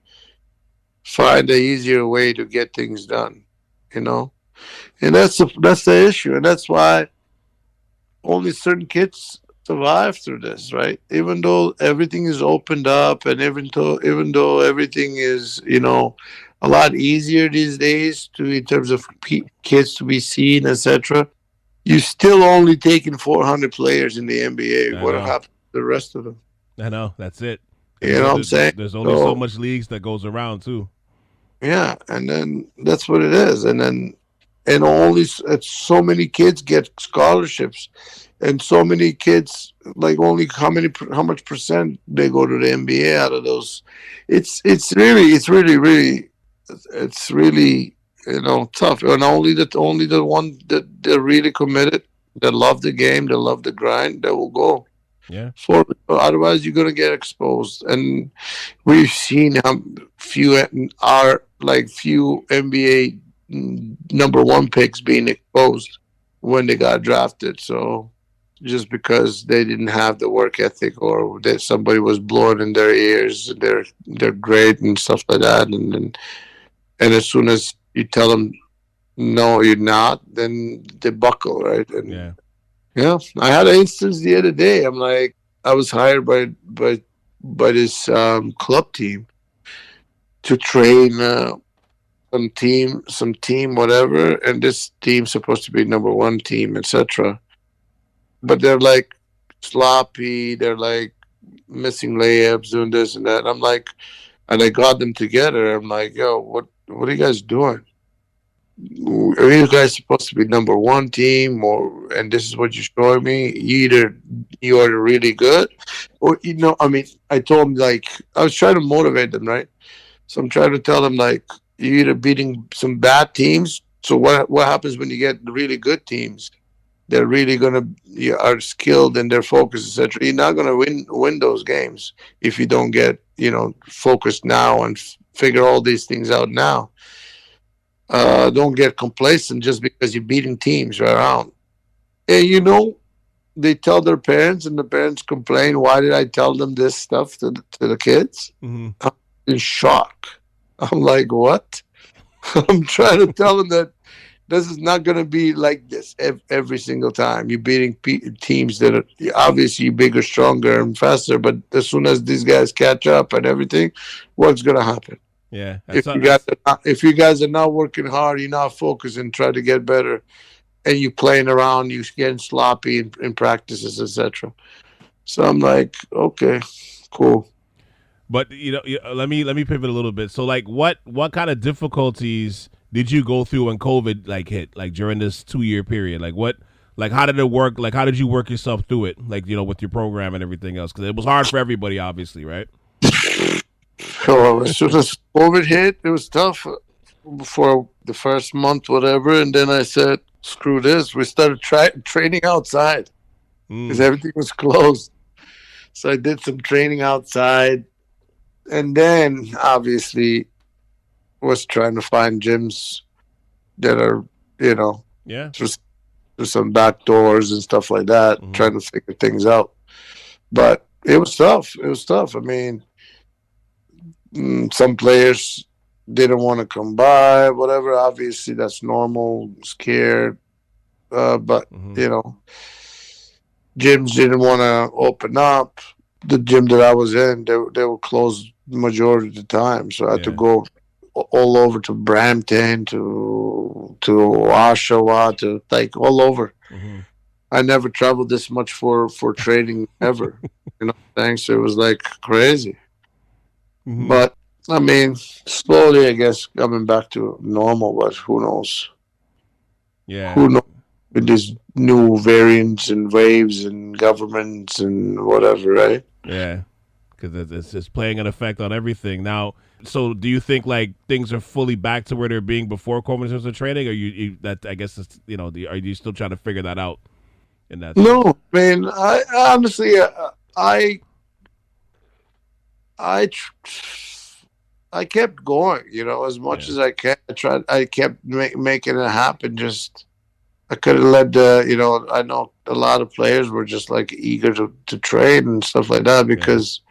Speaker 3: find an easier way to get things done, you know. And that's the issue, and that's why only certain kids survive through this, right? Even though everything is opened up, and even though everything is, a lot easier these days to in terms of kids to be seen, etc. You still only taking 400 players in the NBA.
Speaker 1: I
Speaker 3: What
Speaker 1: know.
Speaker 3: happened to the rest of them?
Speaker 1: I know. That's it.
Speaker 3: You know what I'm saying?
Speaker 1: There's only so
Speaker 3: So
Speaker 1: much leagues that goes around too.
Speaker 3: yeah, and then that's what it is, and so many kids get scholarships, and so many kids, like, only how much percent they go to the NBA out of those. It's really tough, and only the one that they're really committed, that love the game, that love the grind, that will go
Speaker 1: Yeah.
Speaker 3: for. Otherwise, you're gonna get exposed, and we've seen how few NBA number one picks being exposed when they got drafted. So just because they didn't have the work ethic, or that somebody was blowing in their ears, they're great and stuff like that, and as soon as you tell them no, you're not, then they buckle, right? And
Speaker 1: Yeah.
Speaker 3: yeah, I had an instance the other day. I'm like, I was hired by this club team to train some team, whatever, and this team's supposed to be number one team, etc. But they're like sloppy. They're like missing layups, doing this and that. I'm like, and I got them together. I'm like, yo, what are you guys doing? Are you guys supposed to be number one team, and this is what you're showing me? Either you are really good, or I mean, I told them, like, I was trying to motivate them, right? So I'm trying to tell them, like, you're either beating some bad teams. So what happens when you get the really good teams? They're really are skilled and they're focused, etc. You're not gonna win those games if you don't get focused now and figure all these things out now. Don't get complacent just because you're beating teams right around. And they tell their parents, and the parents complain, why did I tell them this stuff to the kids?
Speaker 1: Mm-hmm.
Speaker 3: I'm in shock. I'm like, what? I'm trying to tell them that this is not going to be like this every single time. You're beating teams that are obviously bigger, stronger, and faster, but as soon as these guys catch up and everything, what's going to happen?
Speaker 1: Yeah.
Speaker 3: If you guys are not working hard, you're not focused and try to get better, and you playing around, you getting sloppy in practices, etc. So I'm like, okay, cool.
Speaker 1: But let me pivot a little bit. So, like, what kind of difficulties did you go through when COVID hit, like, during this 2-year period? Like, how did it work? Like, how did you work yourself through it? Like, with your program and everything else, because it was hard for everybody, obviously, right?
Speaker 3: So as soon as COVID hit, it was tough for the first month, whatever. And then I said, screw this. We started training outside because everything was closed. So I did some training outside. And then, obviously, was trying to find gyms that are,
Speaker 1: Yeah.
Speaker 3: through some back doors and stuff like that, trying to figure things out. But it was tough. It was tough. I mean, some players didn't want to come by, whatever. Obviously, that's normal, scared. But, gyms didn't want to open up. The gym that I was in, they were closed the majority of the time. So I had to go all over to Brampton, to Oshawa, to all over.
Speaker 1: Mm-hmm.
Speaker 3: I never traveled this much for training ever. Thanks. It was like crazy.
Speaker 1: Mm-hmm.
Speaker 3: But I mean, slowly, I guess, coming back to normal. But who knows?
Speaker 1: Yeah.
Speaker 3: Who knows with these new variants and waves and governments and whatever, right?
Speaker 1: Yeah. Because it's just playing an effect on everything now. So, do you think, like, things are fully back to where they're being before COVID in terms of training, or you that I guess it's, are you still trying to figure that out? In that sense?
Speaker 3: No, man. I honestly, I kept going, as much as I can. I kept making it happen. Just, I could have led I know a lot of players were just like eager to train and stuff like that because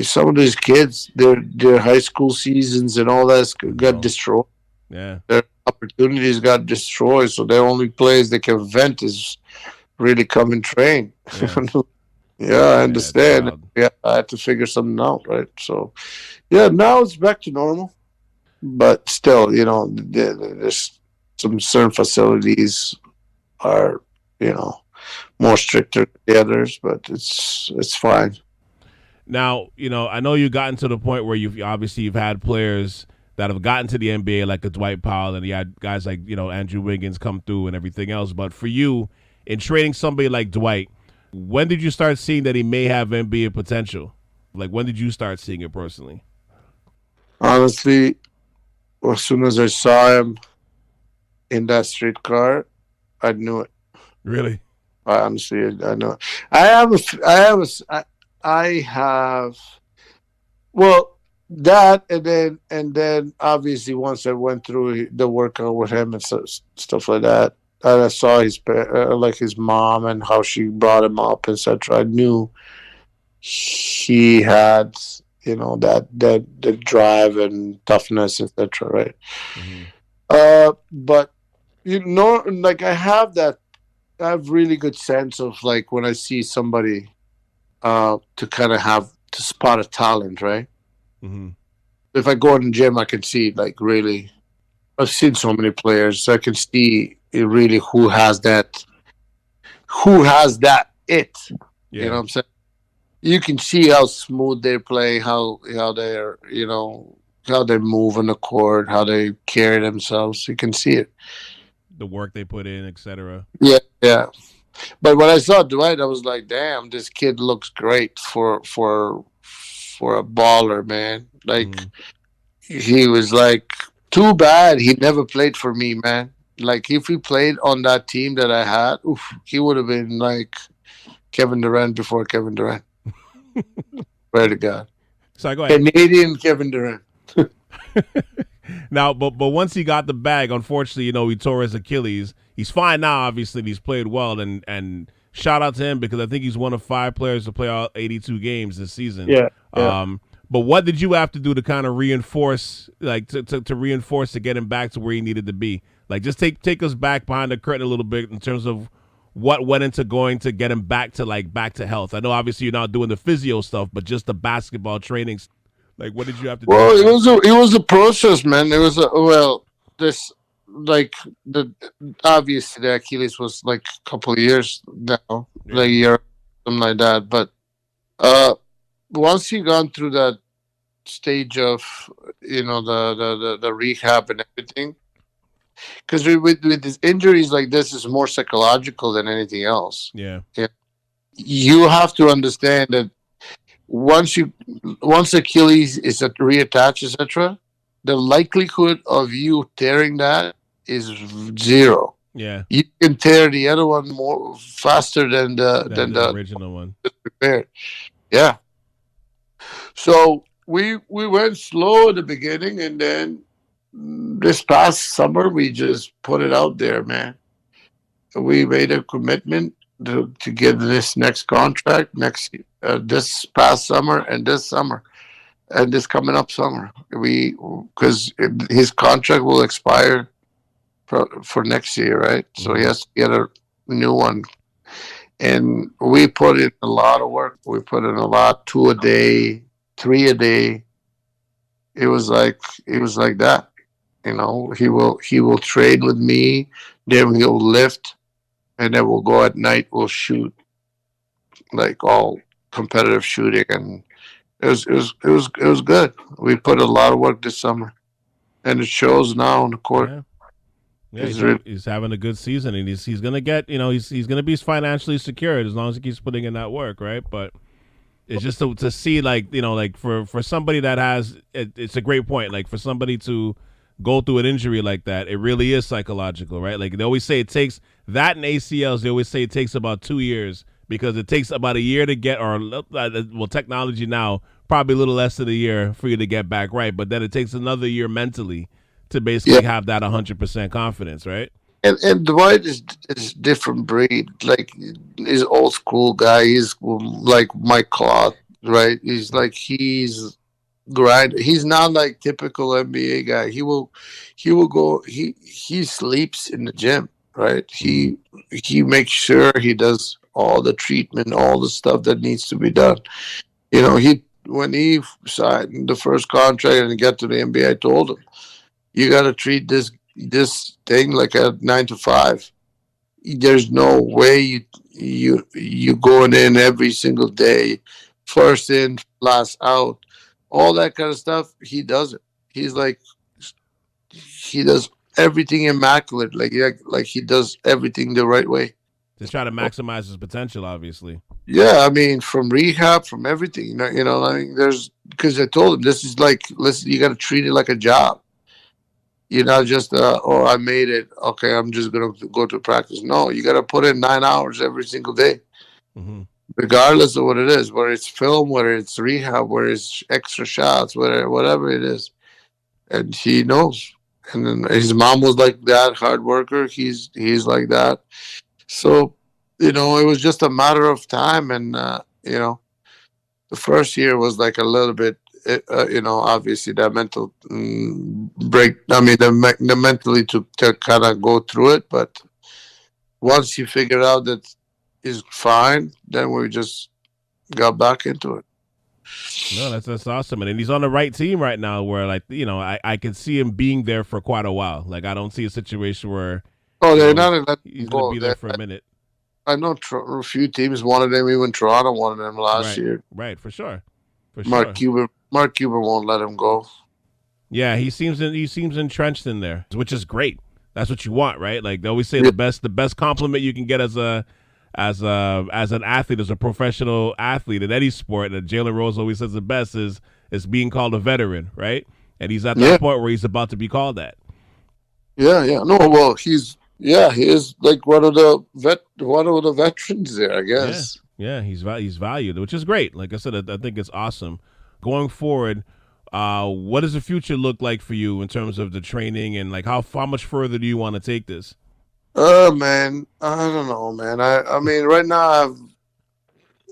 Speaker 3: some of these kids, their high school seasons and all that got destroyed.
Speaker 1: Yeah.
Speaker 3: Their opportunities got destroyed, so the only place they can vent is really come and train.
Speaker 1: Yeah.
Speaker 3: Yeah, I understand.
Speaker 1: wild.
Speaker 3: Yeah, I had to figure something out, right? So, yeah, now it's back to normal, but still, there's some certain facilities are, more stricter than the others, but it's fine.
Speaker 1: Now, I know you gotten to the point where you've had players that have gotten to the NBA like a Dwight Powell, and you had guys like, Andrew Wiggins come through and everything else. But for you, in trading somebody like Dwight, when did you start seeing that he may have NBA potential? Like, when did you start seeing it personally?
Speaker 3: Honestly, as soon as I saw him in that streetcar, I knew it.
Speaker 1: Really?
Speaker 3: I know it. Well, that, and then obviously once I went through the workout with him and stuff like that, and I saw like his mom and how she brought him up, etc. I knew he had, that drive and toughness, etc. Right? But like I have really good sense of like when I see somebody to kind of have to spot a talent, right?
Speaker 1: Mm-hmm.
Speaker 3: If I go in the gym, I can see like really. I've seen so many players. I can see really who has that it.
Speaker 1: Yeah.
Speaker 3: You know what I'm saying? You can see how smooth they play, how they're how they move on the court, how they carry themselves. You can see it.
Speaker 1: The work they put in, etc.
Speaker 3: Yeah. But when I saw Dwight, I was like, "Damn, this kid looks great for a baller, man." Like he was like, too bad he never played for me, man. Like if he played on that team that I had, he would have been like Kevin Durant before Kevin Durant. Swear to God.
Speaker 1: So go ahead.
Speaker 3: Canadian Kevin Durant.
Speaker 1: Now, but once he got the bag, unfortunately, he tore his Achilles. He's fine now, obviously. He's played well, and shout out to him because I think he's one of 5 players to play all 82 games this season.
Speaker 3: Yeah.
Speaker 1: But what did you have to do to kind of reinforce, like to reinforce to get him back to where he needed to be? Like, just take us back behind the curtain a little bit in terms of what went into going to get him back to health. I know obviously you're not doing the physio stuff, but just the basketball training. Like, what did you have to do?
Speaker 3: Well, it was a process, man. It was obviously the Achilles was like a couple of years now, like a year, something like that. But once you gone through that stage of the rehab and everything, because with these injuries like this, is more psychological than anything else.
Speaker 1: Yeah.
Speaker 3: You have to understand that once Achilles is reattached, etc., the likelihood of you tearing that is 0.
Speaker 1: Yeah.
Speaker 3: You can tear the other one more faster than the
Speaker 1: original one.
Speaker 3: Prepared. Yeah. So we went slow at the beginning, and then this past summer we just put it out there, man. We made a commitment to get this next contract this past summer and this summer and this coming up summer. Because his contract will expire for next year, right? So he has to get a new one. And we put in a lot of work. We put in a lot, 2 a day, 3 a day. It was like that. He will train with me, then he'll lift, and then we'll go at night, we'll shoot, like all competitive shooting, and it was good. We put a lot of work this summer, and it shows now on the court.
Speaker 1: Yeah, he's having a good season, and he's gonna get, he's gonna be financially secured as long as he keeps putting in that work, right? But it's just to see, like, like for somebody that has, it's a great point. Like for somebody to go through an injury like that, it really is psychological, right? Like they always say it takes that and ACLs. They always say it takes about 2 years because it takes about a year to get, or well, technology now probably a little less than a year for you to get back right, but then it takes another year mentally to basically have that 100% confidence, right?
Speaker 3: And Dwight is different breed. Like he's old school guy. He's like Mike Cloth. right? He's grind. He's not like typical NBA guy. He will go. He sleeps in the gym, right? He makes sure he does all the treatment, all the stuff that needs to be done. He when he signed the first contract and got to the NBA, I told him, you got to treat this thing like a 9 to 5. There's no way you going in every single day, first in, last out, all that kind of stuff. He does it. He's like he does everything immaculate, like he does everything the right way.
Speaker 1: Just try to maximize his potential, obviously.
Speaker 3: Yeah, I mean, from rehab, from everything. I mean, there's because I told him this is like, listen, you got to treat it like a job. You're not just, oh, I made it. Okay, I'm just going to go to practice. No, you got to put in 9 hours every single day, regardless of what it is, whether it's film, whether it's rehab, whether it's extra shots, whatever it is. And he knows. And then his mom was like that, hard worker. He's like that. So, it was just a matter of time. And, the first year was like a little bit, obviously that mental break. I mean, the mentally to kind of go through it. But once you figure out that is fine, then we just got back into it.
Speaker 1: No, that's awesome. And he's on the right team right now where, like, I can see him being there for quite a while. Like, I don't see a situation where
Speaker 3: they're not
Speaker 1: he's going to be there for a minute.
Speaker 3: I know a few teams wanted him. Even Toronto wanted him last year.
Speaker 1: Right, for sure.
Speaker 3: Mark Cuban won't let him go.
Speaker 1: Yeah, he seems entrenched in there, which is great. That's what you want, right? Like they always say, the best compliment you can get as an athlete, as a professional athlete in any sport, and Jalen Rose always says the best is being called a veteran, right? And he's at that point where he's about to be called that.
Speaker 3: Yeah. No, well, he is like one of the veterans there, I guess.
Speaker 1: Yeah, he's valued, which is great. Like I said, I think it's awesome. Going forward, what does the future look like for you in terms of the training, and like how much further do you want to take this?
Speaker 3: Man, I don't know, man. I mean, right now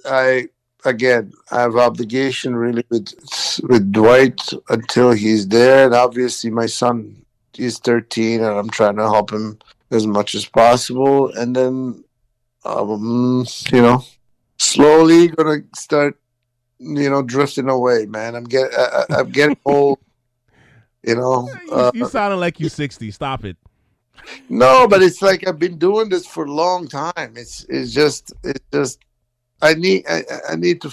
Speaker 3: I have obligation really with Dwight until he's there, and obviously my son is 13, and I'm trying to help him as much as possible, and then slowly gonna start drifting away, man. I'm getting old.
Speaker 1: You sounding like you're 60. Stop it.
Speaker 3: No, but it's like I've been doing this for a long time. It's just I need to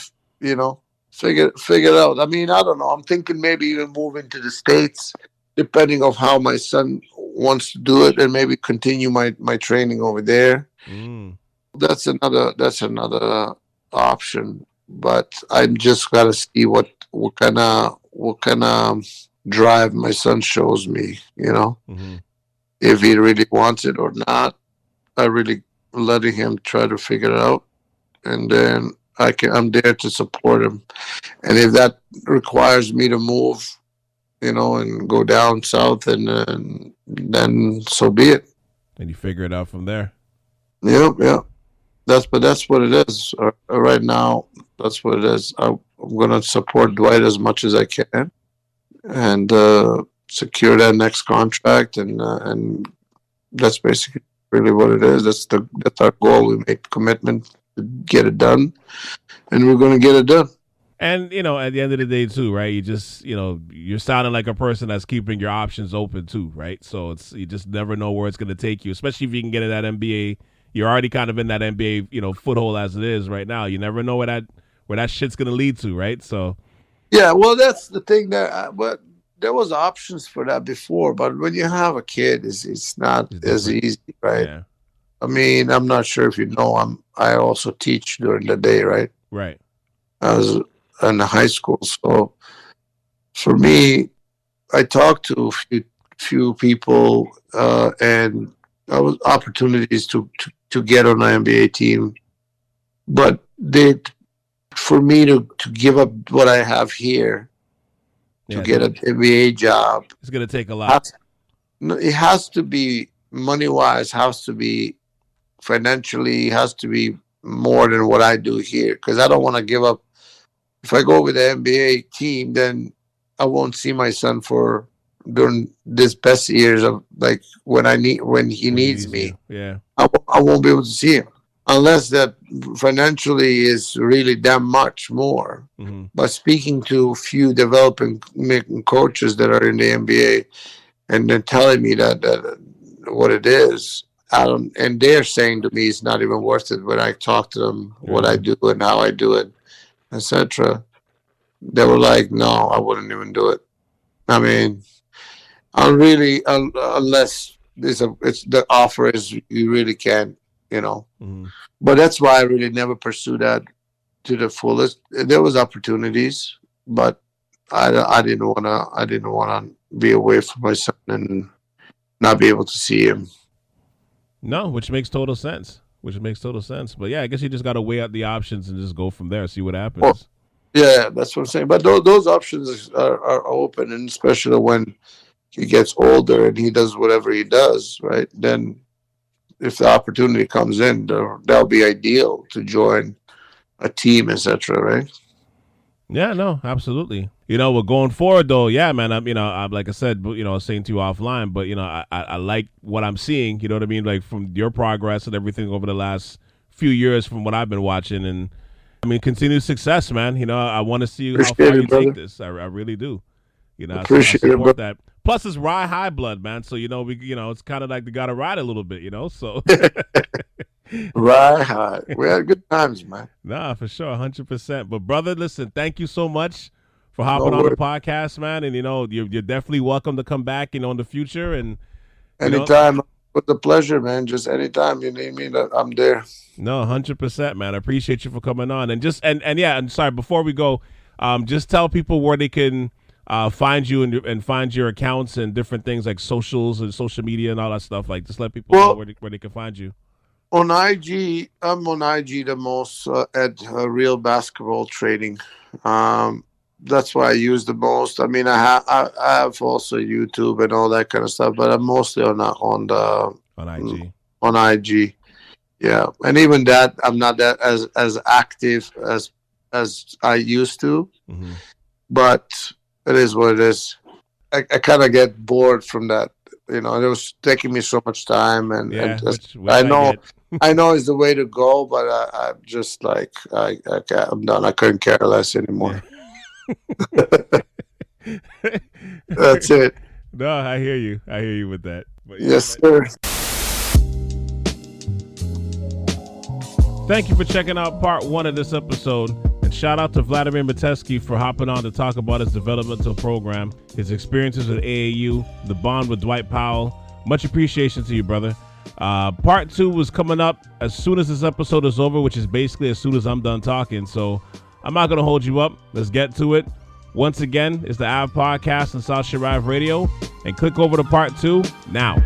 Speaker 3: figure it out. I mean, I don't know. I'm thinking maybe even moving to the States, depending on how my son wants to do it, and maybe continue my training over there. That's another option. But I just gotta see what kind of drive my son shows me. If he really wants it or not. I really letting him try to figure it out, and then I'm there to support him. And if that requires me to move, and go down south, and then so be it.
Speaker 1: And you figure it out from there.
Speaker 3: Yeah. That's what it is right now. That's what it is. I'm gonna support Dwight as much as I can, and secure that next contract, and that's basically really what it is. That's our goal. We make commitment to get it done, and we're gonna get it done.
Speaker 1: And at the end of the day, too, right? You just you're sounding like a person that's keeping your options open too, right? So you just never know where it's gonna take you, especially if you can get in that NBA. You're already kind of in that NBA, foothold as it is right now. You never know where that shit's gonna lead to, right? So,
Speaker 3: yeah, well, that's the thing but there was options for that before, but when you have a kid, it's not as easy, right? Yeah. I mean, I'm not sure if you know, I also teach during the day, right?
Speaker 1: Right.
Speaker 3: I was in high school, so for me, I talked to a few people, and there was opportunities to get on an NBA team, but for me to give up what I have here to get an NBA job,
Speaker 1: it's going to take a lot.
Speaker 3: It has to be money-wise, has to be financially, has to be more than what I do here, because I don't want to give up if I go with the NBA team, then I won't see my son for during this best years of like when he needs me.
Speaker 1: Yeah,
Speaker 3: I won't be able to see him unless that financially is really that much more.
Speaker 1: Mm-hmm.
Speaker 3: But speaking to a few developing coaches that are in the NBA, and then telling me that what it is, and they're saying to me it's not even worth it. When I talk to them, what I do and how I do it, etc., they were like, "No, I wouldn't even do it." I mean, unless it's the offer is you really can't,
Speaker 1: Mm-hmm.
Speaker 3: But that's why I really never pursued that to the fullest. There was opportunities, but I didn't wanna be away from my son and not be able to see him.
Speaker 1: No, which makes total sense. But yeah, I guess you just got to weigh out the options and just go from there, see what happens.
Speaker 3: Well, yeah, that's what I'm saying. But those options are open, and especially when he gets older and he does whatever he does, right? Then if the opportunity comes in, that'll be ideal to join a team, etc., right?
Speaker 1: Yeah, no, absolutely. We're going forward though. Yeah, man. I'm like I said, I was saying to you offline, but I like what I'm seeing. You know what I mean? Like from your progress and everything over the last few years, from what I've been watching, and I mean, continued success, man. I want to see how far you take this. I really do.
Speaker 3: Appreciate
Speaker 1: I support
Speaker 3: it,
Speaker 1: that. Plus, it's ride high blood, man. So it's kind of like they got to ride a little bit, So.
Speaker 3: Right. We had good times, man.
Speaker 1: Nah, for sure, 100%. But brother, listen, thank you so much for hopping on the podcast, man. And you're definitely welcome to come back, in the future. And
Speaker 3: anytime, with the pleasure, man. Just anytime you need me, I'm there.
Speaker 1: No, 100%, man. I appreciate you for coming on. And and sorry, before we go, just tell people where they can find you and find your accounts and different things like socials and social media and all that stuff. Like, just let people know where they can find you.
Speaker 3: On IG, I'm on IG the most at Real Basketball Trading. That's why I use the most. I mean, I have also YouTube and all that kind of stuff, but I'm mostly on
Speaker 1: IG.
Speaker 3: On IG, yeah. And even that, I'm not that as active as I used to.
Speaker 1: Mm-hmm.
Speaker 3: But it is what it is. I kind of get bored from that. It was taking me so much time, and I know it's the way to go, but I'm just like I'm done. I couldn't care less anymore. That's it.
Speaker 1: No, I hear you. I hear you with that. But
Speaker 3: yes, sir.
Speaker 1: Thank you for checking out part 1 of this episode. And shout out to Vladimir Matevski for hopping on to talk about his developmental program, his experiences with AAU, the bond with Dwight Powell. Much appreciation to you, brother. Part 2 was coming up as soon as this episode is over, which is basically as soon as I'm done talking. So I'm not going to hold you up. Let's get to it. Once again, it's the Ave Podcast on South Shore Ave Radio. And click over to part 2 now.